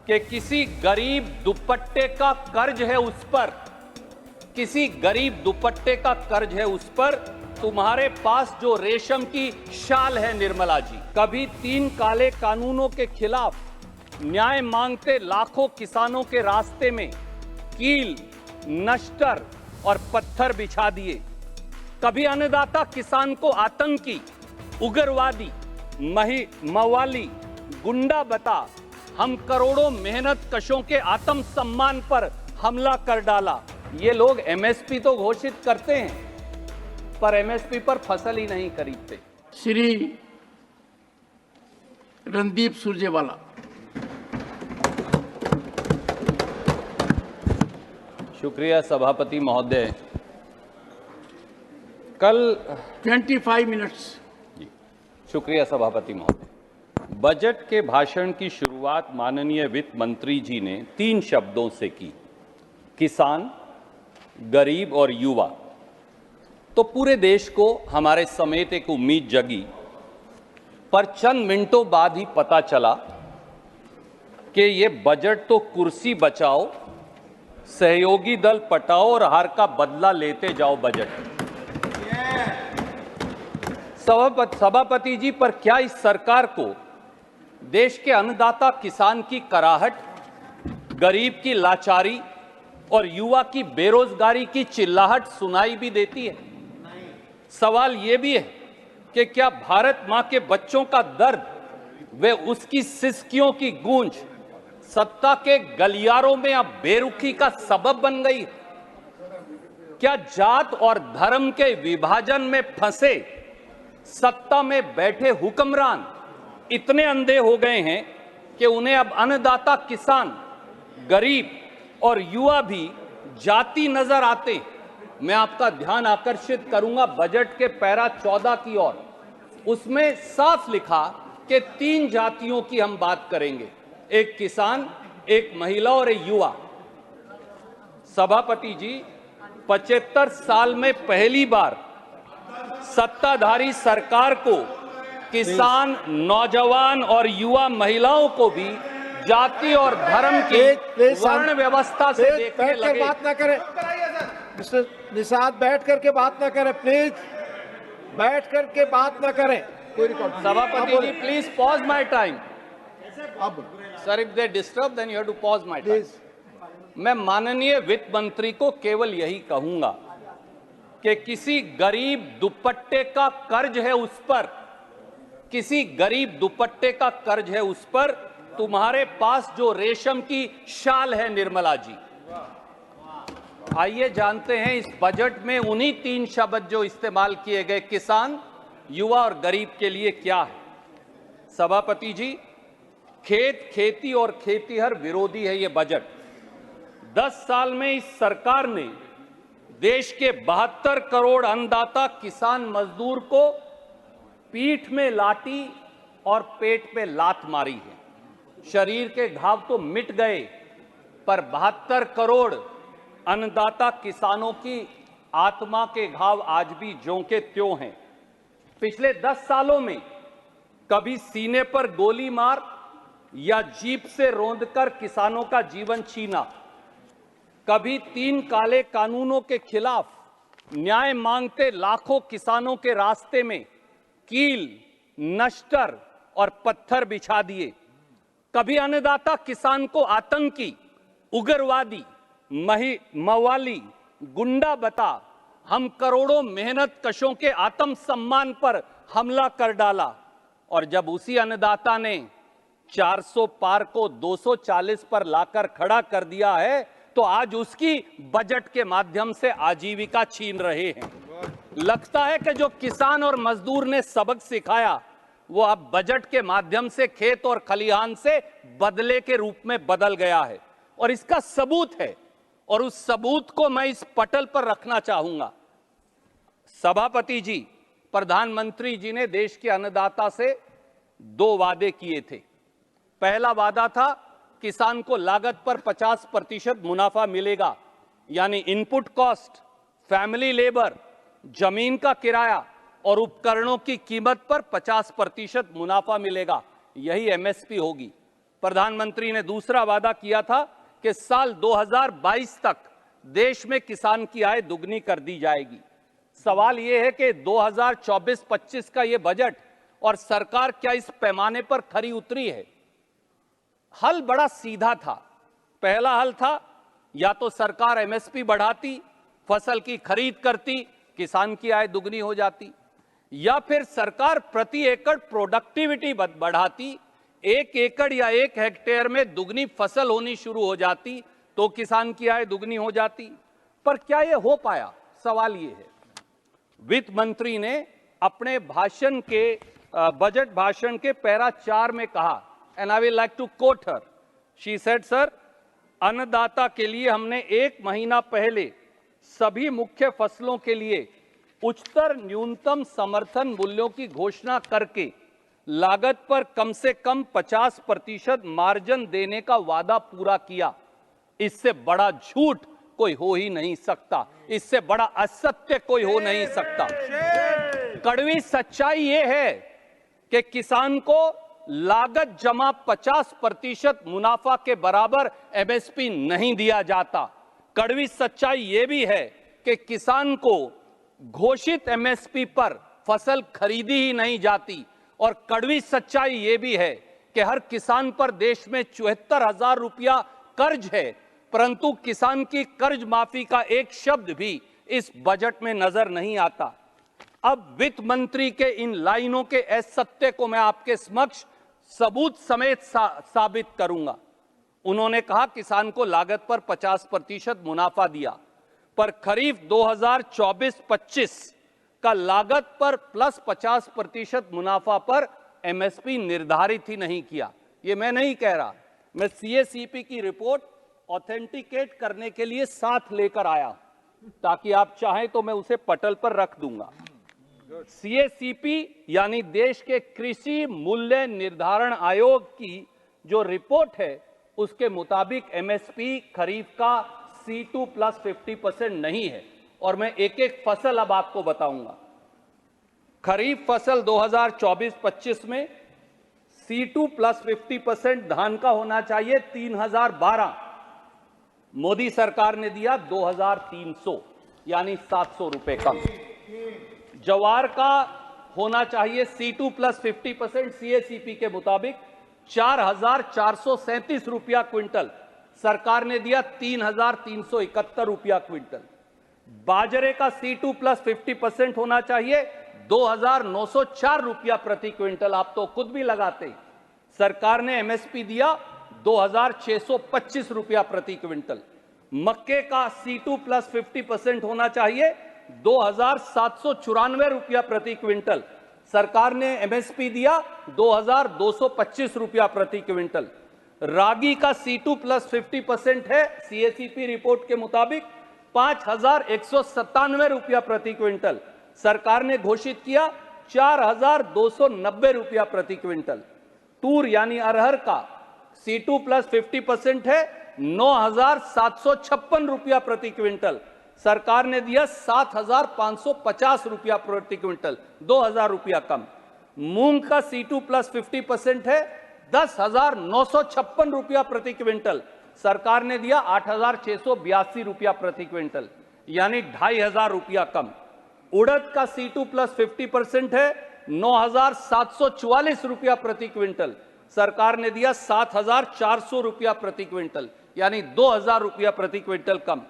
कि किसी गरीब दुपट्टे का कर्ज है उस पर, किसी गरीब दुपट्टे का कर्ज है उस पर तुम्हारे पास जो रेशम की शाल है निर्मला जी। कभी 3 काले कानूनों के खिलाफ न्याय मांगते लाखों किसानों के रास्ते में कील, नश्तर और पत्थर बिछा दिए। कभी अन्नदाता किसान को आतंकी, उग्रवादी, मवाली, गुंडा बता हम करोड़ों मेहनत कशों के आत्म सम्मान पर हमला कर डाला। ये लोग एमएसपी तो घोषित करते हैं पर एमएसपी पर फसल ही नहीं खरीदते। श्री रणदीप सुरजेवाला। शुक्रिया सभापति महोदय। कल 25 मिनट्स। शुक्रिया सभापति महोदय। बजट के भाषण की शुरुआत माननीय वित्त मंत्री जी ने 3 शब्दों से की, किसान, गरीब और युवा। तो पूरे देश को हमारे समेत एक उम्मीद जगी, पर चंद मिनटों बाद ही पता चला कि ये बजट तो कुर्सी बचाओ, सहयोगी दल पटाओ और हार का बदला लेते जाओ बजट। सभापति जी, पर क्या इस सरकार को देश के अन्नदाता किसान की कराहट, गरीब की लाचारी और युवा की बेरोजगारी की चिल्लाहट सुनाई भी देती है? सवाल यह भी है कि क्या भारत मां के बच्चों का दर्द व उसकी सिसकियों की गूंज सत्ता के गलियारों में अब बेरुखी का सबब बन गई? क्या जात और धर्म के विभाजन में फंसे सत्ता में बैठे हुक्मरान इतने अंधे हो गए हैं कि उन्हें अब अन्नदाता किसान, गरीब और युवा भी जाति नजर आते हैं? मैं आपका ध्यान आकर्षित करूंगा बजट के पैरा 14 की ओर। उसमें साफ लिखा कि 3 जातियों की हम बात करेंगे, एक किसान, एक महिला और एक युवा। सभापति जी, 75 साल में पहली बार सत्ताधारी सरकार को किसान, नौजवान और युवा महिलाओं को भी जाति और धर्म की वर्ण व्यवस्था से देखने लगे। बात ना करें मिस्टर निषाद, बैठ करके बात ना करें प्लीज, बैठ करके बात ना करें। सभापति जी, प्लीज पॉज माय टाइम। अब sir, if they disturb then you have to pause my time. मैं माननीय वित्त मंत्री को केवल यही कहूंगा कि किसी गरीब दुपट्टे का कर्ज है उस पर, किसी गरीब दुपट्टे का कर्ज है उस पर तुम्हारे पास जो रेशम की शाल है निर्मला जी। आइए जानते हैं इस बजट में उन्हीं 3 शब्द जो इस्तेमाल किए गए, किसान, युवा और गरीब, के लिए क्या है? सभापति जी, खेत, खेती और खेतीहर विरोधी है ये बजट। 10 साल में इस सरकार ने देश के 72 करोड़ अन्नदाता किसान मजदूर को पीठ में लाठी और पेट पे लात मारी है। शरीर के घाव तो मिट गए, पर 72 करोड़ अन्नदाता किसानों की आत्मा के घाव आज भी ज्यों के त्यों हैं। पिछले 10 सालों में कभी सीने पर गोली मार या जीप से रौंदकर किसानों का जीवन छीना, कभी 3 काले कानूनों के खिलाफ न्याय मांगते लाखों किसानों के रास्ते में कील, नश्तर और पत्थर बिछा दिए। कभी अन्नदाता किसान को आतंकी, उग्रवादी, मवाली, गुंडा बता हम करोड़ों मेहनत कशों के आत्म सम्मान पर हमला कर डाला। और जब उसी अन्नदाता ने 400 पार को 240 पर लाकर खड़ा कर दिया है, तो आज उसकी बजट के माध्यम से आजीविका छीन रहे हैं। लगता है कि जो किसान और मजदूर ने सबक सिखाया वो अब बजट के माध्यम से खेत और खलिहान से बदले के रूप में बदल गया है। और इसका सबूत है, और उस सबूत को मैं इस पटल पर रखना चाहूंगा। सभापति जी, प्रधानमंत्री जी ने देश के अन्नदाता से 2 वादे किए थे। पहला वादा था किसान को लागत पर 50% मुनाफा मिलेगा, यानी इनपुट कॉस्ट, फैमिली लेबर, जमीन का किराया और उपकरणों की कीमत पर 50% मुनाफा मिलेगा, यही एमएसपी होगी। प्रधानमंत्री ने दूसरा वादा किया था कि साल 2022 तक देश में किसान की आय दुगनी कर दी जाएगी। सवाल यह है कि 2024-25 का यह बजट और सरकार क्या इस पैमाने पर खरी उतरी है? हल बड़ा सीधा था। पहला हल था या तो सरकार एमएसपी बढ़ाती, फसल की खरीद करती, किसान की आय दुगनी हो जाती, या फिर सरकार प्रति एकड़ प्रोडक्टिविटी बढ़ाती, 1 एकड़ या 1 हेक्टेयर में दुगनी फसल होनी शुरू हो जाती तो किसान की आय दुगनी हो जाती। पर क्या यह हो पाया? सवाल यह है। वित्त मंत्री ने अपने भाषण के बजट भाषण के पैरा 4 में कहा, and I will like to quote her, she said, sir, अन्नदाता के लिए हमने 1 महीना पहले सभी मुख्य फसलों के लिए उच्चतर न्यूनतम समर्थन मूल्यों की घोषणा करके लागत पर कम से कम 50% मार्जिन देने का वादा पूरा किया। इससे बड़ा झूठ कोई हो ही नहीं सकता, इससे बड़ा असत्य कोई हो नहीं सकता। कड़वी सच्चाई यह है कि किसान को लागत जमा 50% मुनाफा के बराबर एमएसपी नहीं दिया जाता। कड़वी सच्चाई यह भी है कि किसान को घोषित एमएसपी पर फसल खरीदी ही नहीं जाती। और कड़वी सच्चाई यह भी है कि हर किसान पर देश में 74,000 रुपया कर्ज है, परंतु किसान की कर्ज माफी का एक शब्द भी इस बजट में नजर नहीं आता। अब वित्त मंत्री के इन लाइनों के असत्य को मैं आपके समक्ष सबूत समेत साबित करूंगा। उन्होंने कहा किसान को लागत पर 50% मुनाफा दिया, पर खरीफ 2024-25 का लागत पर प्लस 50% मुनाफा पर एमएसपी निर्धारित ही नहीं किया। ये मैं नहीं कह रहा, मैं सीएसीपी की रिपोर्ट ऑथेंटिकेट करने के लिए साथ लेकर आया, ताकि आप चाहें तो मैं उसे पटल पर रख दूंगा। सीएसीपी यानी देश के कृषि मूल्य निर्धारण आयोग की जो रिपोर्ट है, उसके मुताबिक एमएसपी खरीफ का C2 प्लस 50% नहीं है। और मैं एक एक फसल अब आपको बताऊंगा। खरीफ फसल 2024-25 में C2 प्लस 50% धान का होना चाहिए 3012, मोदी सरकार ने दिया 2300, यानी 700 रुपए कम। जवार का होना चाहिए C2 प्लस 50% सीएसीपी के मुताबिक 4,437 रुपया क्विंटल, सरकार ने दिया 3,371 रुपया क्विंटल। बाजरे का C2 प्लस 50% होना चाहिए 2,904 रुपया प्रति क्विंटल, आप तो खुद भी लगाते। सरकार ने एमएसपी दिया 2,625 रुपया प्रति क्विंटल। मक्के का C2 प्लस 50% होना चाहिए 2,794 रुपया प्रति क्विंटल, सरकार ने एमएसपी दिया 2,225 रुपया प्रति क्विंटल। रागी का C2 प्लस 50% है सीएसीपी रिपोर्ट के मुताबिक 5,197 रुपया प्रति क्विंटल, सरकार ने घोषित किया 4,290 रुपया प्रति क्विंटल। तूर यानी अरहर का C2 प्लस 50% है 9,756 रुपया प्रति क्विंटल, सरकार ने दिया 7,550 रुपया प्रति क्विंटल, 2,000 रुपया कम। मूंग का C2 प्लस 50% है 10,956 रुपया प्रति क्विंटल, सरकार ने दिया 8,682 रुपया प्रति क्विंटल, यानी 2,500 रुपया कम। उड़द का C2 प्लस 50% है 9,744 रुपया प्रति क्विंटल, सरकार ने दिया 7,400 रुपया प्रति क्विंटल, यानी 2,000 रुपया प्रति क्विंटल कम।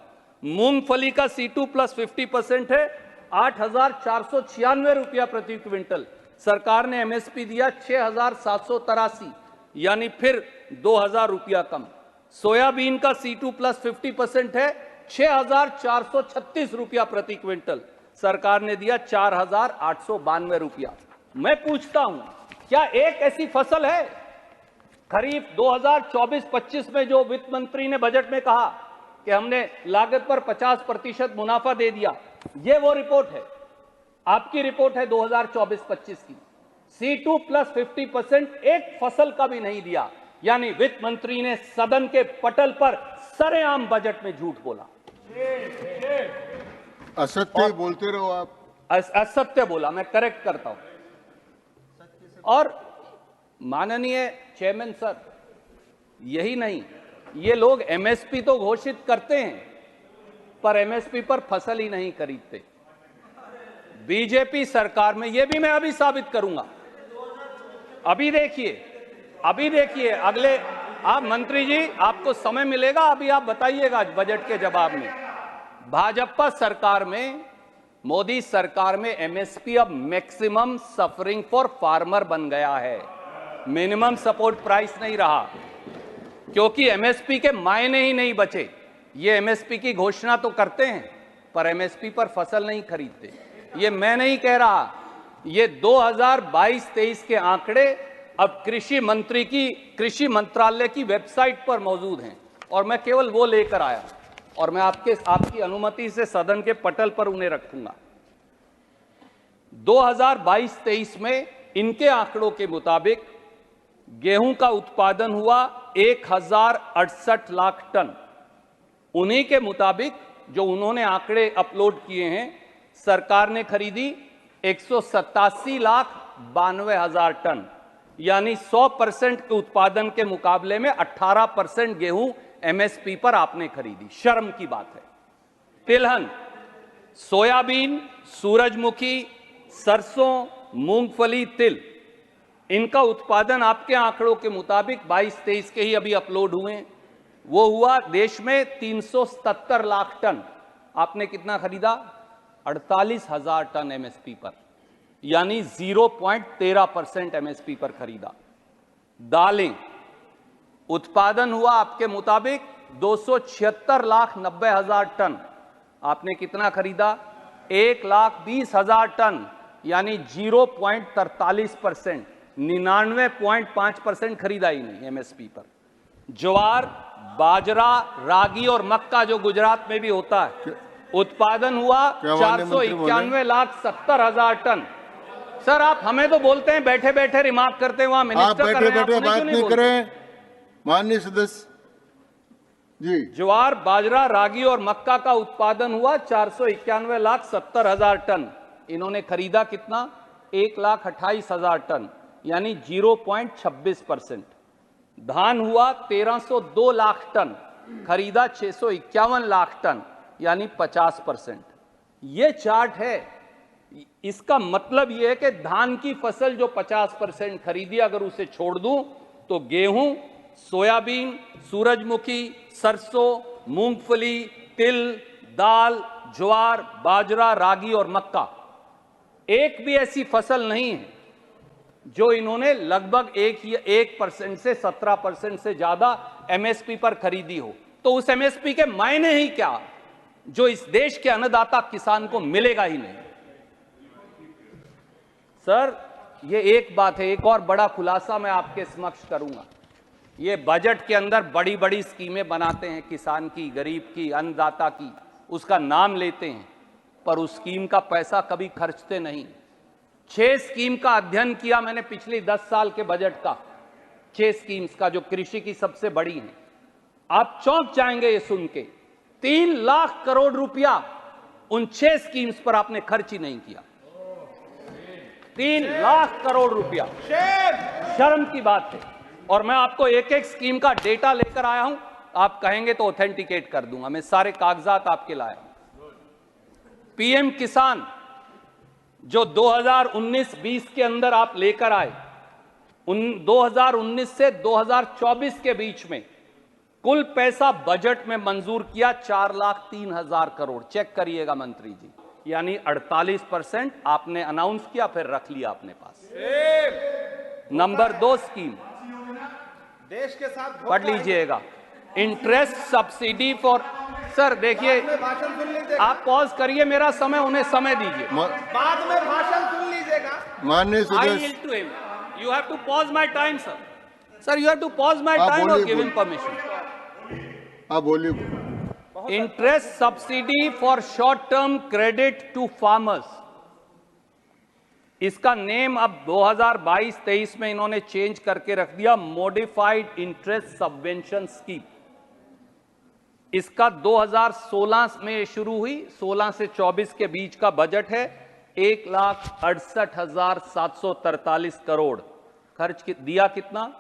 मूंगफली का C2 प्लस 50% है 8,496 रुपया प्रति क्विंटल, सरकार ने एमएसपी दिया 6,783, यानी फिर 2,000 रुपया कम। सोयाबीन का C2 प्लस 50% है 6,436 रुपया प्रति क्विंटल, सरकार ने दिया 4,892 रुपया। मैं पूछता हूं, क्या एक ऐसी फसल है खरीफ 2024-25 में जो वित्त मंत्री ने बजट में कहा कि हमने लागत पर 50% मुनाफा दे दिया? ये वो रिपोर्ट है, आपकी रिपोर्ट है 2024-25 की। C2 प्लस 50% एक फसल का भी नहीं दिया, यानी वित्त मंत्री ने सदन के पटल पर सरेआम बजट में झूठ बोला। असत्य बोलते रहो आप। असत्य बोला, मैं करेक्ट करता हूं। और माननीय चेयरमैन सर, यही नहीं, ये लोग एमएसपी तो घोषित करते हैं पर एमएसपी पर फसल ही नहीं खरीदते। बीजेपी सरकार में, ये भी मैं अभी साबित करूंगा, अभी देखिए अगले, आप मंत्री जी आपको समय मिलेगा, अभी आप बताइएगा बजट के जवाब में। भाजपा सरकार में, मोदी सरकार में एमएसपी अब मैक्सिमम सफरिंग फॉर फार्मर बन गया है, मिनिमम सपोर्ट प्राइस नहीं रहा, क्योंकि एमएसपी के मायने ही नहीं बचे। ये एमएसपी की घोषणा तो करते हैं पर एमएसपी पर फसल नहीं खरीदते। ये मैं नहीं कह रहा, ये 2022-23 के आंकड़े अब कृषि मंत्रालय की वेबसाइट पर मौजूद हैं और मैं केवल वो लेकर आया और मैं आपकी अनुमति से सदन के पटल पर उन्हें रखूंगा। 2022-23 में इनके आंकड़ों के मुताबिक गेहूं का उत्पादन हुआ 1068 लाख टन। उन्हीं के मुताबिक जो उन्होंने आंकड़े अपलोड किए हैं, सरकार ने खरीदी 187,92,000 टन, यानी 100% के उत्पादन के मुकाबले में 18% गेहूं एमएसपी पर आपने खरीदी। शर्म की बात है। तिलहन, सोयाबीन, सूरजमुखी, सरसों, मूंगफली, तिल, इनका उत्पादन आपके आंकड़ों के मुताबिक 22-23 के ही अभी अपलोड हुए, वो हुआ देश में 377 लाख टन। आपने कितना खरीदा? 48,000 टन एमएसपी पर, यानी 0.13% एमएसपी पर खरीदा। दालें, उत्पादन हुआ आपके मुताबिक 276,90,000 टन। आपने कितना खरीदा? 1,20,000 टन, यानी 0.43%, 99.5% खरीदा ही नहीं एमएसपी पर। ज्वार, बाजरा, रागी और मक्का जो गुजरात में भी होता है, उत्पादन हुआ 491,70,000 टन। सर आप हमें तो बोलते हैं बैठे बैठे रिमार्क करते हैं, वहां मिनिस्टर कर रहे हैं, बैठे बात नहीं करें माननीय सदस्य जी। ज्वार, बाजरा, रागी और मक्का का उत्पादन हुआ 491,70,000 टन। इन्होंने खरीदा कितना? 1,28,000 टन, यानी 0.26%। धान हुआ 1302 लाख टन, खरीदा 651 लाख टन, यानी 50%। ये चार्ट है। इसका मतलब यह है कि धान की फसल जो 50% खरीदी, अगर उसे छोड़ दूं तो गेहूं, सोयाबीन, सूरजमुखी, सरसों, मूंगफली, तिल, दाल, ज्वार, बाजरा, रागी और मक्का, एक भी ऐसी फसल नहीं है जो इन्होंने लगभग 1% से 17% से ज्यादा एमएसपी पर खरीदी हो। तो उस एमएसपी के मायने ही क्या जो इस देश के अन्नदाता किसान को मिलेगा ही नहीं। सर ये एक बात है, एक और बड़ा खुलासा मैं आपके समक्ष करूंगा। ये बजट के अंदर बड़ी बड़ी स्कीमें बनाते हैं, किसान की, गरीब की, अन्नदाता की, उसका नाम लेते हैं, पर उस स्कीम का पैसा कभी खर्चते नहीं। 6 स्कीम का अध्ययन किया मैंने पिछले 10 साल के बजट का, 6 स्कीम्स का जो कृषि की सबसे बड़ी हैं। आप चौंक जाएंगे ये सुन के, 3 लाख करोड़ रुपया उन 6 स्कीम्स पर आपने खर्च ही नहीं किया। 3 लाख करोड़ रुपया, शर्म की बात है। और मैं आपको एक एक स्कीम का डेटा लेकर आया हूं, आप कहेंगे तो ऑथेंटिकेट कर दूंगा, मैं सारे कागजात आपके लाया। पीएम किसान जो 2019-20 के अंदर आप लेकर आए, 2019 से 2024 के बीच में कुल पैसा बजट में मंजूर किया 4,03,000 करोड़। चेक करिएगा मंत्री जी, यानी 48% आपने अनाउंस किया, फिर रख लिया अपने पास। नंबर 2 स्कीम देश के साथ पढ़ लीजिएगा, इंटरेस्ट सब्सिडी फॉर। सर देखिए, भाषण सुन लीजिएगा, आप पॉज करिए, मेरा समय, उन्हें समय दीजिए। बाद में भाषण सुन लीजिएगा। माननीय I सदस्य yield to him. You have to pause my time, sir. Sir, you have to pause my time or give him permission. आप बोलिए। Interest subsidy for short-term credit to farmers. इसका नेम अब 2022-23 में इन्होंने चेंज करके रख दिया, मॉडिफाइड इंटरेस्ट सबवेंशन स्कीम। इसका 2016 में शुरू हुई, 16 से 24 के बीच का बजट है। 1,68,743 करोड़ खर्च दिया कितना?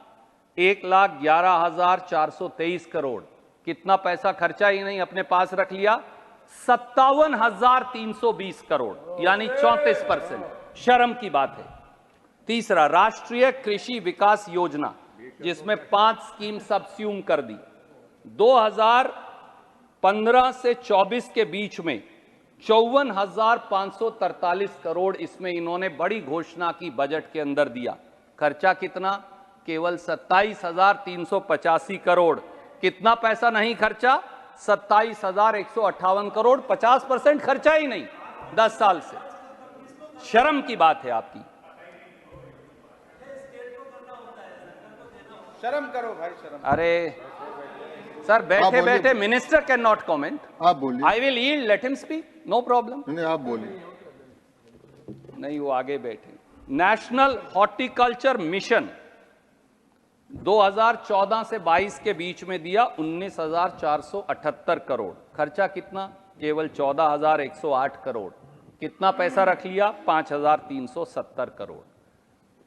1,11,423 करोड़। कितना पैसा खर्चा ही नहीं, अपने पास रख लिया 57,320 करोड़, यानी 34%। शर्म की बात है। तीसरा, राष्ट्रीय कृषि विकास योजना, जिसमें 5 स्कीम सब्स्यूम कर दी। 2015 से 24 के बीच में 54,543 करोड़ इसमें इन्होंने बड़ी घोषणा की, बजट के अंदर दिया। खर्चा कितना? केवल 27,385 करोड़। कितना पैसा नहीं खर्चा? 27,158 करोड़। 50% खर्चा ही नहीं 10 साल से। शर्म की बात है आपकी। शर्म करो भाई, शर्म। अरे सर, बैठे बैठे मिनिस्टर कैन नॉट कॉमेंट। आप बोलिए। I will yield, let him speak, no problem. नहीं, आप बोलिए। नहीं, वो आगे बैठे। नेशनल हॉर्टिकल्चर मिशन 2014 से 22 के बीच में दिया 19,478 करोड़। खर्चा कितना? केवल 14,108 करोड़। कितना पैसा रख लिया? 5,370 करोड़।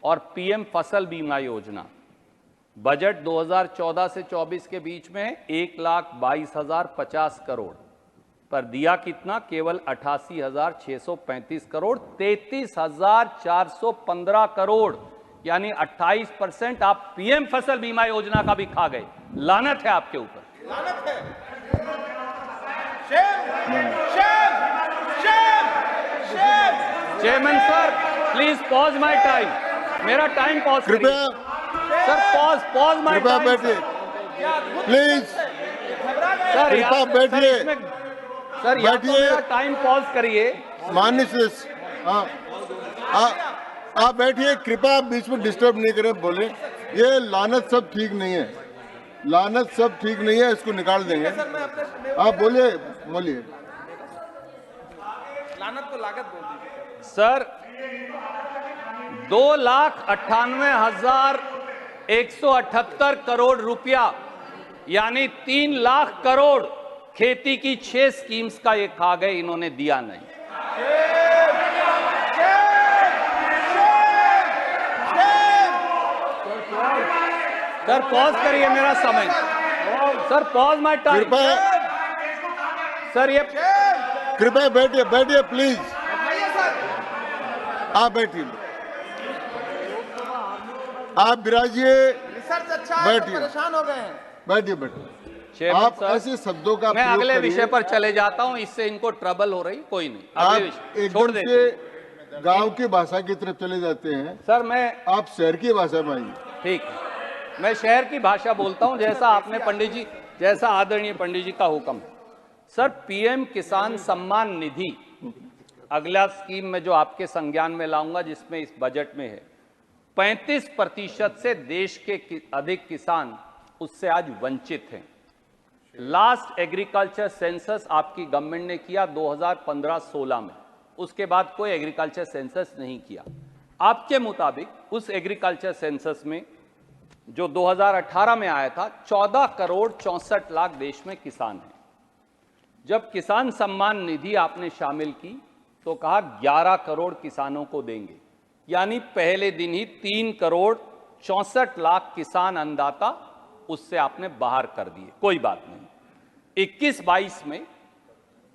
और पीएम फसल बीमा योजना, बजट 2014 से 24 के बीच में 1,22,050 करोड़, पर दिया कितना? केवल 88,635 करोड़। 33,415 करोड़, यानी 28% आप पीएम फसल बीमा योजना का भी खा गए। लानत है आपके ऊपर, लानत है। Shame, shame, shame, shame. Chairman sir, please pause my time. मेरा टाइम पॉज करिए कृपया सर। पॉज माय कृपया टाइम बैठिए प्लीज। सर। कृपया बैठिए। सर, या तो बैठिए। मेरा टाइम पॉज करिए। माननीय सदस्य, हाँ, आप बैठिए। कृपया आप बीच में डिस्टर्ब नहीं करें, बोले। ये लानत सब ठीक नहीं है, लानत सब ठीक नहीं है, इसको निकाल देंगे। आप बोलिए, बोलिए। लानत को लागत बोल दीजिए सर। 2,98,178 करोड़ रुपया, यानी 3 लाख करोड़ खेती की 6 स्कीम्स का ये खा गए, इन्होंने दिया नहीं। सर पॉज करिए, मेरा समय। Sir pause my time. कृपया सर ये कृपया बैठिए, बैठिए प्लीज। आप बैठिए, आप विराजिए। रिसर्च अच्छा है, बैठिए। परेशान हो गए हैं। बैठिए, बैठिए। चेयरमैन आप सर, ऐसे शब्दों का मैं प्रयोग अगले करिए। विषय पर चले जाता हूं, इससे इनको ट्रबल हो रही। कोई नहीं, आप अगले विषय छोड़ एकदम देते हैं। से गांव की भाषा की तरफ चले जाते हैं। सर मैं आप शहर की भाषा में आइए। ठीक है, मैं शहर की भाषा बोलता हूं, जैसा आपने पंडित जी, जैसा आदरणीय पंडित जी का हुक्म है। सर, पीएम किसान सम्मान निधि अगला स्कीम में जो आपके संज्ञान में लाऊंगा, जिसमें इस बजट में है 35% से देश के अधिक किसान उससे आज वंचित हैं। लास्ट एग्रीकल्चर सेंसस आपकी गवर्नमेंट ने किया 2015-16 में, उसके बाद कोई एग्रीकल्चर सेंसस नहीं किया। आपके मुताबिक उस एग्रीकल्चर सेंसस में जो 2018 में आया था, 14,64,00,000 देश में किसान हैं। जब किसान सम्मान निधि आपने शामिल की तो कहा 11 करोड़ किसानों को देंगे, यानी पहले दिन ही 3,64,00,000 किसान अन्नदाता उससे आपने बाहर कर दिए। कोई बात नहीं। 21-22 में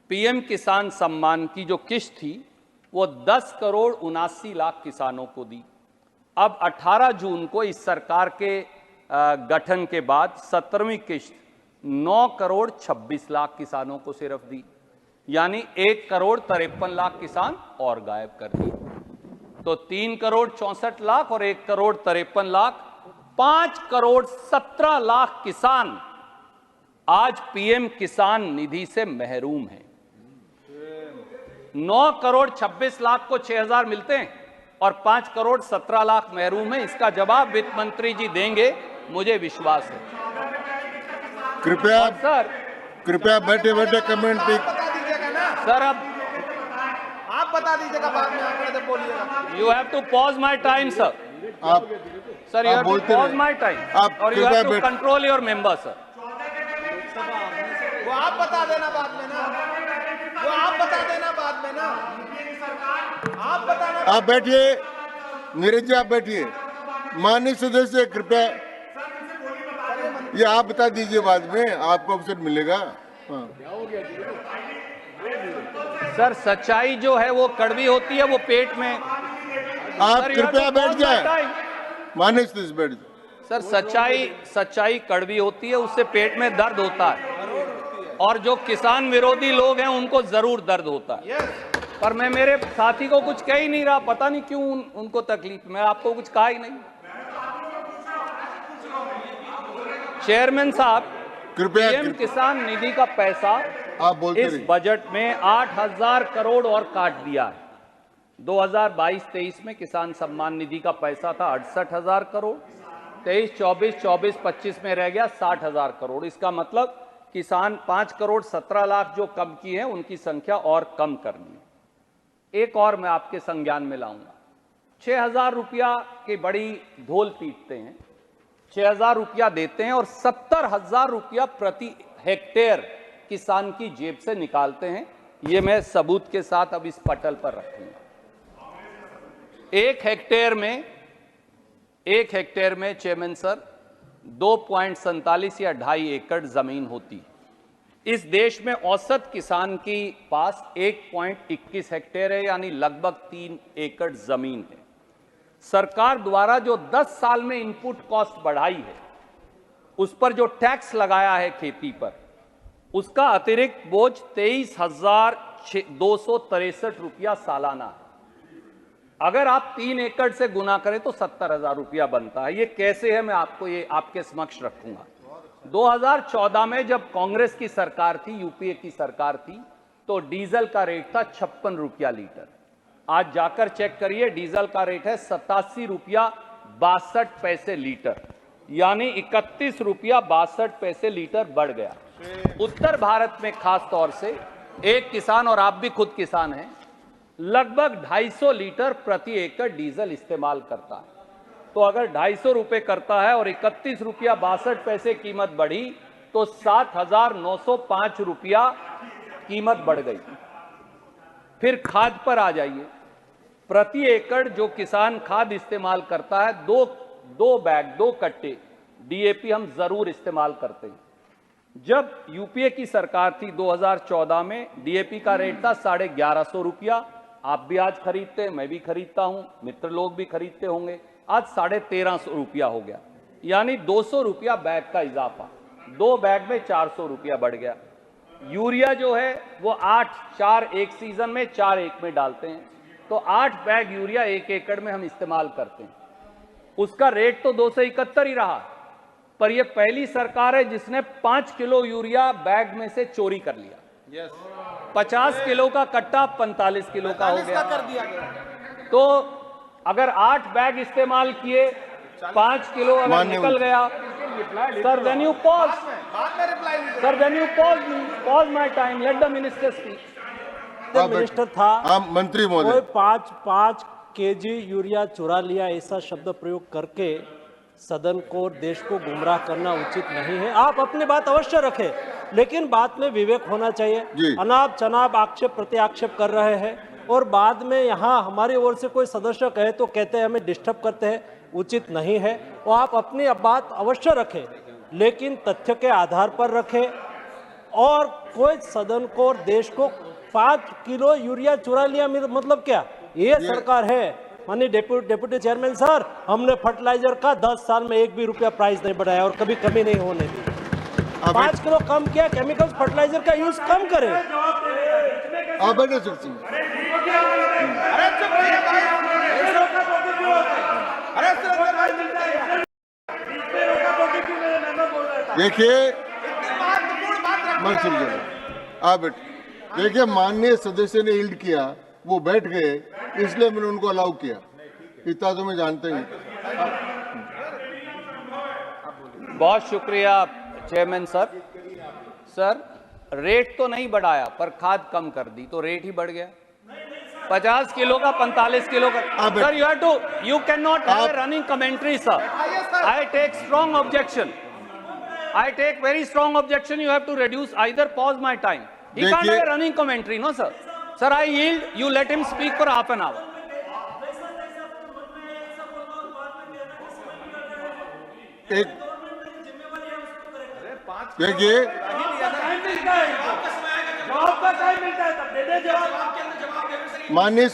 पीएम किसान सम्मान की जो किस्त थी वो 10,79,00,000 किसानों को दी। अब 18 जून को इस सरकार के गठन के बाद 17वीं किस्त 9,26,00,000 किसानों को सिर्फ दी, यानी 1,53,00,000 किसान और गायब कर दिए। तो 3,64,00,000 और 1,53,00,000, 5,17,00,000 किसान आज पीएम किसान निधि से महरूम हैं। 9,26,00,000 को 6,000 मिलते हैं और 5,17,00,000 महरूम हैं। इसका जवाब वित्त मंत्री जी देंगे, मुझे विश्वास है। कृपया सर, कृपया बैठे बैठे कमेंट बता दीजिएगा ना सर, अब आप बता दीजिएगा, बाद में आंकड़े से बोलिएगा। You have to pause my time sir. आप सर, यू हैव टू बोलते पॉज रहिए। माई टाइम आप और यू कृपया हैव टू बैठ- कंट्रोल योर मेंबर सर। वो आप बता देना बाद में ना, वो आप बता देना बाद में ना, आप बताना। आप बैठिए, नीरज जी आप बैठिए। माननीय सदस्य कृपया ये आप बता दीजिए बाद में, आपको अवसर मिलेगा। हाँ। सर सच्चाई जो है वो कड़वी होती है, वो पेट में। आप सर, कृपया बैठ जाए, माने बैठ जाए। सर सच्चाई कड़वी होती है, उससे पेट में दर्द होता है, और जो किसान विरोधी लोग हैं उनको जरूर दर्द होता है। पर मैं मेरे साथी को कुछ कह ही नहीं रहा, पता नहीं क्यों उनको तकलीफ। मैं आपको कुछ कहा ही नहीं। चेयरमैन साहब, कृपया पीएम किसान निधि का पैसा आप बोलते इस बजट में 8,000 करोड़ और काट दिया है। 2022-23 में किसान सम्मान निधि का पैसा था 68,000 करोड़, 23-24, 24-25 में रह गया 60,000 करोड़। इसका मतलब किसान 5 करोड़ 17 लाख जो कम की है, उनकी संख्या और कम करनी है। एक और मैं आपके संज्ञान में लाऊंगा। 6,000 रुपया की बड़ी ढोल पीटते हैं, 6,000 रुपया देते हैं और 70,000 रुपया प्रति हेक्टेयर किसान की जेब से निकालते हैं। ये मैं सबूत के साथ अब इस पटल पर रखूंगा। एक हेक्टेयर में चेयरमैन सर 2.47 या 2.5 एकड़ जमीन होती। इस देश में औसत किसान की पास 1.21 हेक्टेयर है, यानी लगभग 3 एकड़ जमीन है। सरकार द्वारा जो 10 साल में इनपुट कॉस्ट बढ़ाई है, उस पर जो टैक्स लगाया है खेती पर, उसका अतिरिक्त बोझ 23,263 रुपया सालाना है। अगर आप 3 एकड़ से गुना करें तो 70,000 रुपया बनता है। ये कैसे है, मैं आपको ये आपके समक्ष रखूंगा। 2014 में जब कांग्रेस की सरकार थी, यूपीए की सरकार थी, तो डीजल का रेट था 56 रुपया लीटर। आज जाकर चेक करिए, डीजल का रेट है 87 रुपया 62 पैसे लीटर, यानी 31 रुपया 62 पैसे लीटर बढ़ गया। उत्तर भारत में खास तौर से एक किसान, और आप भी खुद किसान हैं, लगभग 250 लीटर प्रति एकड़ डीजल इस्तेमाल करता है। तो अगर 250 रुपए करता है और 31 रुपया 62 पैसे कीमत बढ़ी, तो 7,905 रुपया कीमत बढ़ गई। फिर खाद पर आ जाइए। प्रति एकड़ जो किसान खाद इस्तेमाल करता है, दो कट्टे डीएपी हम जरूर इस्तेमाल करते हैं। जब यूपीए की सरकार थी 2014 में, डीएपी का रेट था 1150 रुपया। आप भी आज खरीदते हैं, मैं भी खरीदता हूं, मित्र लोग भी खरीदते होंगे। आज 1350 रुपया हो गया, यानी 200 रुपया बैग का इजाफा। 2 बैग में 400 रुपया बढ़ गया। यूरिया जो है वो 8-4 एक सीजन में, 4 एक में डालते हैं, तो 8 बैग यूरिया 1 एकड़ में हम इस्तेमाल करते हैं। उसका रेट तो 271 ही रहा, पर यह पहली सरकार है जिसने 5 किलो यूरिया बैग में से चोरी कर लिया। 50 किलो का कट्टा 45 किलो का हो गया। तो अगर 8 बैग इस्तेमाल किए, 5 किलो अगर निकल गया, sir when you pause my time, let the minister speak. Minister था, मंत्री महोदय, 5 केजी यूरिया चुरा लिया, ऐसा शब्द प्रयोग करके सदन को और देश को गुमराह करना उचित नहीं है। आप अपनी बात अवश्य रखें, लेकिन बात में विवेक होना चाहिए। अनाप शनाप आक्षेप प्रत्याक्षेप कर रहे हैं, और बाद में यहाँ हमारी ओर से कोई सदस्य कहे तो कहते हैं हमें डिस्टर्ब करते हैं, उचित नहीं है। और आप अपनी बात अवश्य रखें, लेकिन तथ्य के आधार पर रखें। और कोई सदन को और देश को 5 किलो यूरिया चुरा लिया, मतलब क्या? ये सरकार है। माननीय डेप्यूटी चेयरमैन सर, हमने फर्टिलाइजर का 10 साल में 1 भी रुपया प्राइस नहीं बढ़ाया और कभी कमी नहीं होने दी। 5 किलो कम किया, केमिकल्स फर्टिलाइजर का यूज कम करें। देखिए, देखिए, माननीय सदस्य ने यील्ड किया, वो बैठ गए, इसलिए मैंने उनको अलाउ किया। इतना तो मैं जानते ही। बहुत शुक्रिया चेयरमैन सर। सर, रेट तो नहीं बढ़ाया, पर खाद कम कर दी तो रेट ही बढ़ गया। 50 किलो का 45 किलो का। Sir, you cannot have a running commentary, sir. I take strong objection. I take very strong objection. You have to reduce, either pause my time. He can't have a running commentary, no sir. Sir, I yield. You let him speak for half an hour. देखिए, माननीय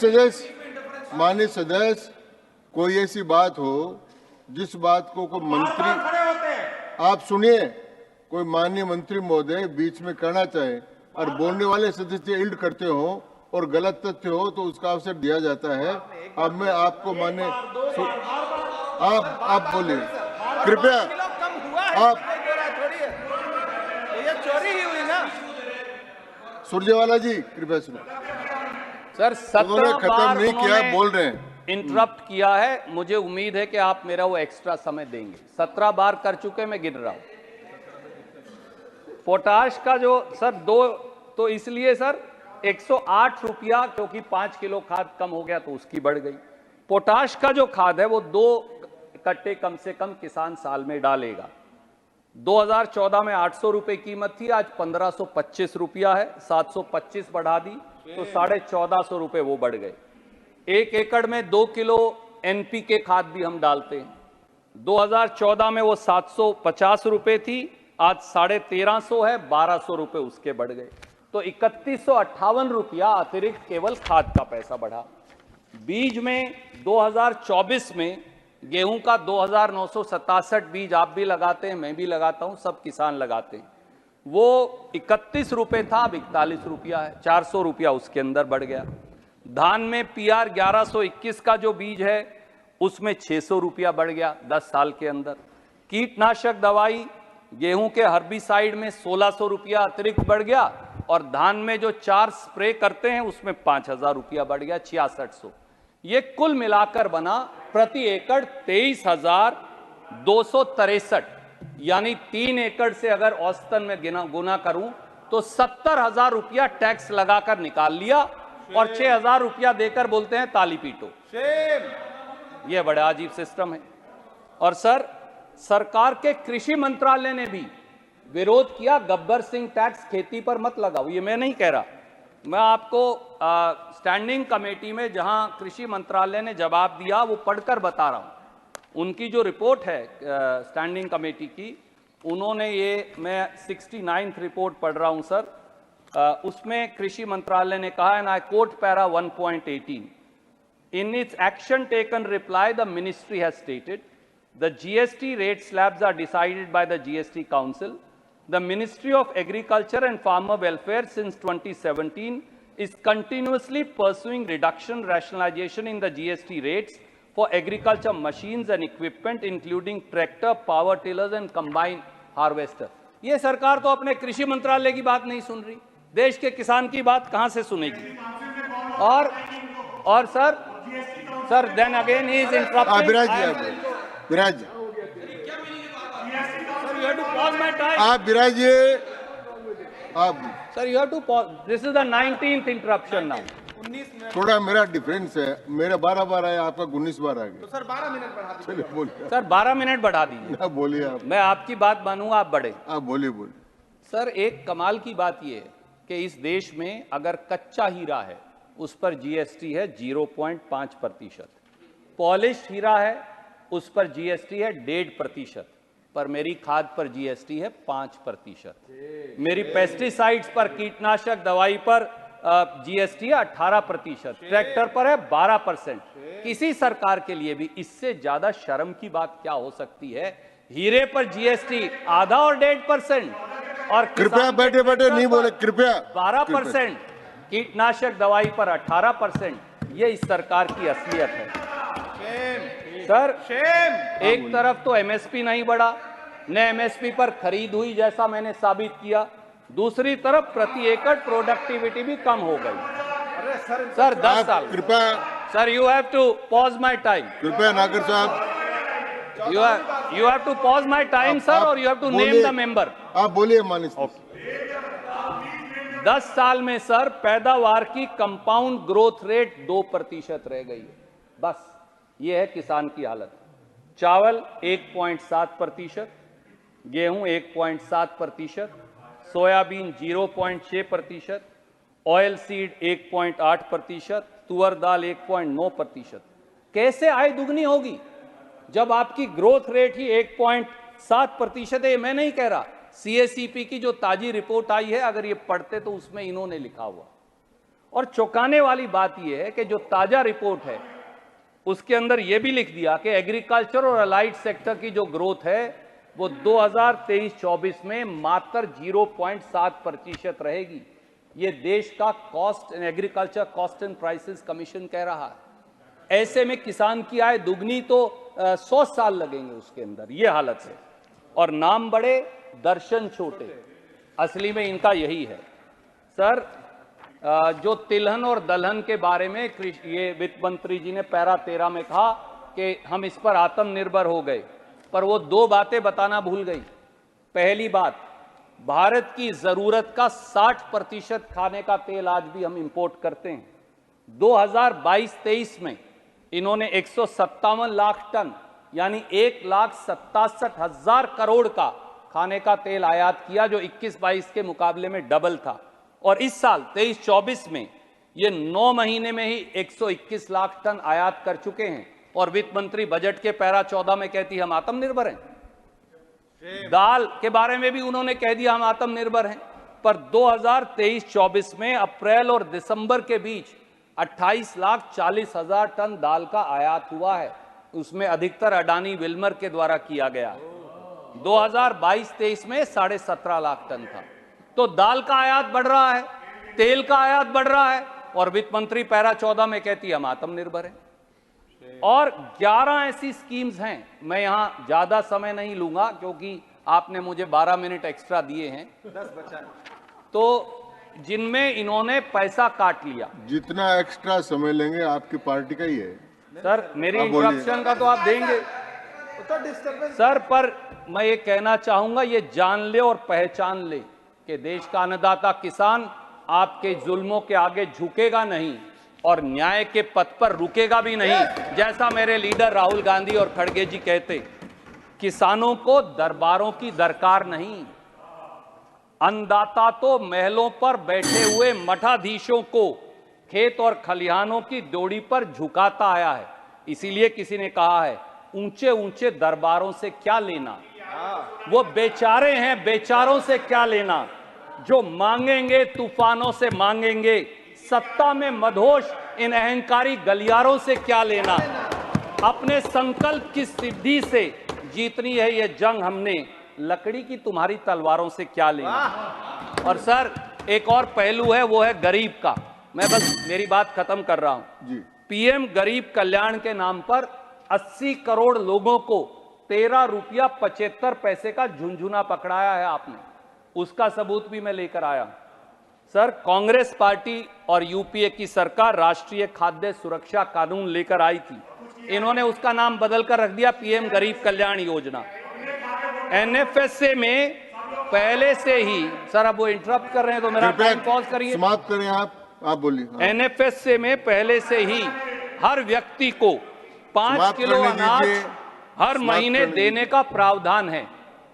सदस्य, कोई ऐसी बात हो जिस बात को कोई मंत्री, आप सुनिए, कोई माननीय मंत्री महोदय बीच में कहना चाहे और बोलने वाले सदस्य इल्ड करते हो और गलत तथ्य हो तो उसका अवसर दिया जाता है। अब मैं आपको मान्य, आप बोलिए कृपया, आप सुरजेवाला जी कृपया सुनो। सर 17 खत्म बार नहीं किया, बोल रहे हैं। इंटरप्ट किया है, मुझे उम्मीद है कि आप मेरा वो एक्स्ट्रा समय देंगे। 17 बार कर चुके, मैं गिन रहा हूं। पोटाश का जो सर तो इसलिए सर 108 रुपया, क्योंकि 5 किलो खाद कम हो गया तो उसकी बढ़ गई। पोटाश का जो खाद है वो 2 कट्टे कम से कम किसान साल में डालेगा। 2014 में 800 रुपए कीमत थी, आज 1525 रुपया है, 725 बढ़ा दी तो 1450 रुपए वो बढ़ गए। 1 एकड़ में 2 किलो एनपीके खाद भी हम डालते हैं। 2014 में वो 750 रुपए थी, आज 1350 है, 1200 रुपए उसके बढ़ गए, तो 3158 रुपया अतिरिक्त केवल खाद का पैसा बढ़ा। बीज में 2024 में गेहूं का 2967 बीज आप भी लगाते हैं, मैं भी लगाता हूं, सब किसान लगाते हैं, वो 31 रुपए था, अब 41 रुपया है, 400 रुपया उसके अंदर बढ़ गया। धान में पीआर 1121 का जो बीज है उसमें 600 रुपया बढ़ गया 10 साल के अंदर। कीटनाशक दवाई गेहूं के हर्बिसाइड में 1600 रुपया अतिरिक्त बढ़ गया, और धान में जो 4 स्प्रे करते हैं उसमें 5000 रुपया बढ़ गया, 6600। ये कुल मिलाकर बना प्रति एकड़ 23,263, यानी 3 एकड़ से अगर औसतन में गुना करूं तो 70,000 रुपया टैक्स लगाकर निकाल लिया, और 6,000 रुपया देकर बोलते हैं ताली पीटो। ये बड़ा अजीब सिस्टम है। और सर, सरकार के कृषि मंत्रालय ने भी विरोध किया, गब्बर सिंह टैक्स खेती पर मत लगाओ। ये मैं नहीं कह रहा, मैं आपको स्टैंडिंग कमेटी में जहां कृषि मंत्रालय ने जवाब दिया वो पढ़कर बता रहा हूं। उनकी जो रिपोर्ट है स्टैंडिंग कमेटी की, उन्होंने ये, मैं 69th रिपोर्ट पढ़ रहा हूं सर, उसमें कृषि मंत्रालय ने कहा, and I quote para 1.18, in its action taken reply the ministry has stated the GST rate slabs are decided by the GST council. The Ministry of Agriculture and Farmer Welfare since 2017 is continuously pursuing reduction rationalization in the GST rates for agriculture machines and equipment including tractor, power tillers and combine harvester. ये सरकार तो अपने कृषि मंत्रालय की बात नहीं सुन रही, देश के किसान की बात कहां से सुनेगी? और sir then again he is interrupting. Viraj ji, You have to pause my time. आप विराजिए, आप Sir, you have to pause. This is the 19th interruption now. थोड़ा मेरा डिफरेंस है, मेरा 12 बार आया, आपका 19 बार आ गया। तो सर 12 मिनट बढ़ा दीजिए। चलिए बोलिए। सर 12 मिनट बढ़ा दीजिए। आप बोलिए, आप मैं आपकी बात मानूंगा, आप बढ़े। आप बोलिए। सर, एक कमाल की बात यह है कि इस देश में अगर कच्चा हीरा है उस पर जीएसटी है 0.5%, पॉलिश हीरा है उस पर जीएसटी है 1.5%, पर मेरी खाद पर जीएसटी है 5%, मेरी पेस्टिसाइड्स पर, कीटनाशक दवाई पर जीएसटी है 18%, ट्रैक्टर पर है 12%। किसी सरकार के लिए भी इससे ज्यादा शर्म की बात क्या हो सकती है? हीरे पर जीएसटी आधा और 1.5%, और कृपया बैठे नहीं बोले, कृपया 12%, कीटनाशक दवाई पर 18%। ये इस सरकार की असलियत है। सर, एक तरफ तो एमएसपी नहीं बढ़ा, न एमएसपी पर खरीद हुई जैसा मैंने साबित किया, दूसरी तरफ प्रति एकड़ प्रोडक्टिविटी भी कम हो गई। सर 10 साल। कृपया sir, you have to pause my time. कृपया नागर साहब, you have to pause my time sir, और you have to name the member. आप बोलिए माननीय। 10 साल में सर पैदावार की कंपाउंड ग्रोथ रेट 2% रह गई है, बस। ये है किसान की हालत। चावल 1.7%, गेहूं 1.7%, सोयाबीन 0.6%, ऑयल सीड 1.8%, तुअर दाल 1.9%। कैसे आय दुगनी होगी जब आपकी ग्रोथ रेट ही 1.7% है? मैं नहीं कह रहा, सीएसीपी की जो ताजी रिपोर्ट आई है, अगर ये पढ़ते तो उसमें इन्होंने लिखा हुआ। और चौंकाने वाली बात यह है कि जो ताजा रिपोर्ट है उसके अंदर यह भी लिख दिया कि एग्रीकल्चर और अलाइड सेक्टर की जो ग्रोथ है वो 2023-24 में मात्र 0.7% रहेगी। ये देश का cost agriculture cost and prices commission कह रहा है। ऐसे में किसान की आय दुगनी तो 100 साल लगेंगे उसके अंदर, ये हालत है। और नाम बड़े दर्शन छोटे, असली में इनका यही है। सर, जो तिलहन और दलहन के बारे में ये वित्त मंत्री जी ने पैरा 13 में कहा कि हम इस पर आत्मनिर्भर हो गए, पर वो 2 बातें बताना भूल गई। पहली बात, भारत की जरूरत का 60% खाने का तेल आज भी हम इंपोर्ट करते हैं। 2022-23 में इन्होंने 157 लाख टन यानी 1,67,000 करोड़ का खाने का तेल आयात किया, जो 21-22 के मुकाबले में डबल था। और इस साल 23-24 में ये 9 महीने में ही 121 लाख टन आयात कर चुके हैं। और वित्त मंत्री बजट के पैरा 14 में कहती हम आत्मनिर्भर हैं। दाल के बारे में भी उन्होंने कह दिया हम आत्मनिर्भर हैं, पर 2023-24 में अप्रैल और दिसंबर के बीच 28,40,000 टन दाल का आयात हुआ है। उसमें अधिकतर अडानी विल्मर के द्वारा किया गया। 2022-23 में 17.5 लाख टन था। तो दाल का आयात बढ़ रहा है, तेल का आयात बढ़ रहा है, और वित्त मंत्री पैरा 14 में कहती हम आत्मनिर्भर हैं। और 11 ऐसी स्कीम्स हैं, मैं यहां ज्यादा समय नहीं लूंगा क्योंकि आपने मुझे 12 मिनट एक्स्ट्रा दिए हैं, 10 बचा है, तो जिनमें इन्होंने पैसा काट लिया। जितना एक्स्ट्रा समय लेंगे आपकी पार्टी का ही है सर। मेरी इंटरप्शन का तो आप देंगे सर, पर मैं ये कहना चाहूंगा, ये जान ले और पहचान ले कि देश का अन्नदाता किसान आपके जुल्मों के आगे झुकेगा नहीं और न्याय के पथ पर रुकेगा भी नहीं। जैसा मेरे लीडर राहुल गांधी और खड़गे जी कहते, किसानों को दरबारों की दरकार नहीं, अन्नदाता तो महलों पर बैठे हुए मठाधीशों को खेत और खलिहानों की डोरी पर झुकाता आया है। इसीलिए किसी ने कहा है, ऊंचे ऊंचे दरबारों से क्या लेना, वो बेचारे हैं, बेचारों से क्या लेना, जो मांगेंगे तूफानों से मांगेंगे, सत्ता में मदहोश इन अहंकारी गलियारों से क्या लेना, अपने संकल्प की सिद्धि से जीतनी है ये जंग हमने, लकड़ी की तुम्हारी तलवारों से क्या लेना। और सर, एक और पहलू है, वो है गरीब का। मैं बस मेरी बात खत्म कर रहा हूं। पीएम गरीब कल्याण के नाम पर 80 करोड़ लोगों को 13 रुपया 75 पैसे का झुंझुना पकड़ाया है आपने, उसका सबूत भी मैं लेकर आया। सर, कांग्रेस पार्टी और यूपीए की सरकार राष्ट्रीय खाद्य सुरक्षा कानून लेकर आई थी, इन्होंने उसका नाम बदलकर रख दिया पीएम गरीब कल्याण योजना। एनएफएसए में पहले से ही, सर अब वो इंटरप्ट कर रहे हैं तो मेरा टाइम पॉज करिए, समाप्त करें आप बोलिए। एनएफएसए में पहले से ही हर व्यक्ति को 5 किलो अनाज हर महीने देने का प्रावधान है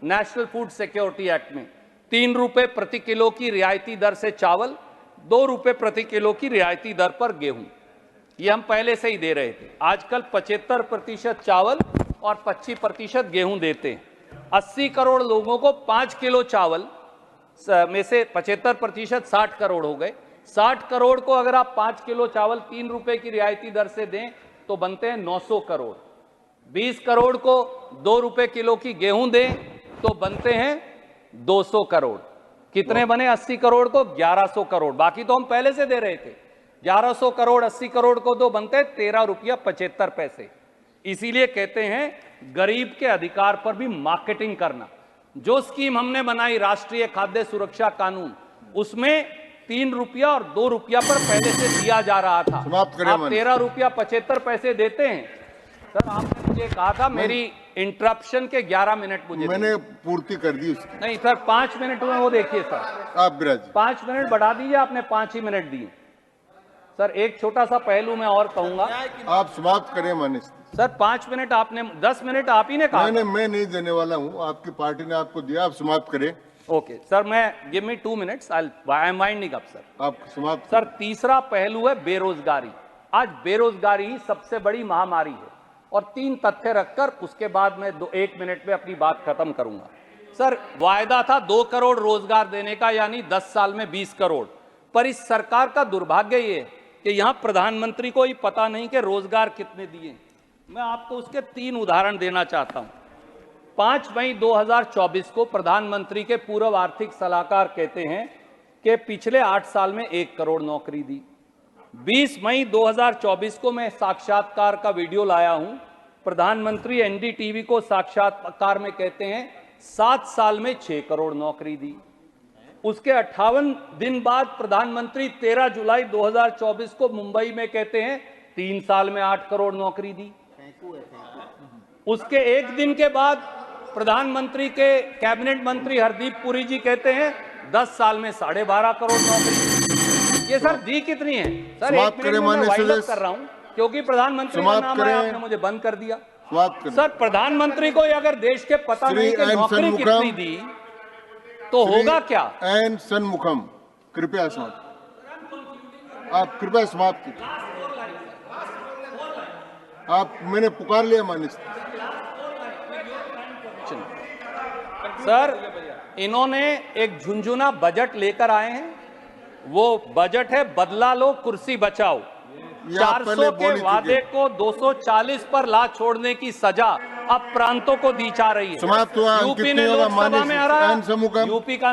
नेशनल फूड सिक्योरिटी एक्ट में। 3 रुपए प्रति किलो की रियायती दर से चावल, 2 रुपए प्रति किलो की रियायती दर पर गेहूं, ये हम पहले से ही दे रहे थे। आजकल 75% चावल और 25% गेहूं देते हैं। 80 करोड़ लोगों को 5 किलो चावल में से 75% 60 करोड़ हो गए। 60 करोड़ को अगर आप 5 किलो चावल 3 रुपए की रियायती दर से दें तो बनते हैं 900 करोड़। 20 करोड़ को 2 रुपए किलो की गेहूं दें तो बनते हैं 200 करोड़। कितने बने 80 करोड़ को? 1100 करोड़। बाकी तो हम पहले से दे रहे थे। 1100 करोड़ 80 करोड़ को दो बनते 13 रुपया 75 पैसे। इसीलिए कहते हैं गरीब के अधिकार पर भी मार्केटिंग करना। जो स्कीम हमने बनाई राष्ट्रीय खाद्य सुरक्षा कानून, उसमें 3 रुपया और 2 रुपया पर पहले से दिया जा रहा था। आप 13 रुपया 75 पैसे देते हैं। सर, आपने मुझे कहा था मेरी इंटरप्शन के 11 मिनट मुझे मैंने पूर्ति कर दी उसकी। नहीं सर, 5 मिनट हुए, वो देखिए सर, आप बिराज 5 मिनट बढ़ा दीजिए, आपने 5 ही मिनट दिए। सर, एक छोटा सा पहलू मैं और कहूंगा। आप समाप्त करें मानिस सर। 5 मिनट आपने, 10 मिनट आप ही ने कहा। मैं नहीं देने वाला हूं, आपकी पार्टी ने आपको दिया, आप समाप्त करें। ओके सर, मैं give me 2 minutes, I am winding up sir. आप समाप्त। सर, तीसरा पहलू है बेरोजगारी। आज बेरोजगारी ही सबसे बड़ी महामारी है। और 3 तथ्य रखकर उसके बाद मैं 1 मिनट में अपनी बात खत्म करूंगा। सर वायदा था 2 करोड़ रोजगार देने का, यानी 10 साल में 20 करोड़। पर इस सरकार का दुर्भाग्य ये कि यहां प्रधानमंत्री को ही पता नहीं कि रोजगार कितने दिए। मैं आपको उसके 3 उदाहरण देना चाहता हूं। 5 मई 2024 को प्रधानमंत्री के पूर्व आर्थिक सलाहकार कहते हैं कि पिछले 8 साल में 1 करोड़ नौकरी दी। 20 मई 2024 को मैं साक्षात्कार का वीडियो लाया हूं। प्रधानमंत्री एनडीटीवी को साक्षात्कार में कहते हैं 7 साल में 6 करोड़ नौकरी दी। उसके 58 दिन बाद प्रधानमंत्री 13 जुलाई 2024 को मुंबई में कहते हैं 3 साल में 8 करोड़ नौकरी दी। उसके एक दिन के बाद प्रधानमंत्री के कैबिनेट मंत्री हरदीप पुरी जी कहते हैं 10 साल में 12.5 करोड़ नौकरी। ये सर दी कितनी है? सर एक मिनट में मैं वाइंड अप कर रहा हूं क्योंकि प्रधानमंत्री का नाम है, आपने मुझे बंद कर दिया। सर प्रधानमंत्री को अगर देश के पता नहीं कि नौकरी कितनी दी तो होगा क्या? एन सन्मुखम, कृपया समाप्त। आप कृपया समाप्त कीजिए। आप, मैंने पुकार लिया माननीय सर। इन्होंने एक झुंझुना बजट लेकर आए हैं। वो बजट है बदला लो कुर्सी बचाओ। 400 के वादे को 240 पर ला छोड़ने की सजा अब प्रांतों को दी जा रही है। समाप्त हुआ। यूपी ने लोकसभा में हराया, यूपी का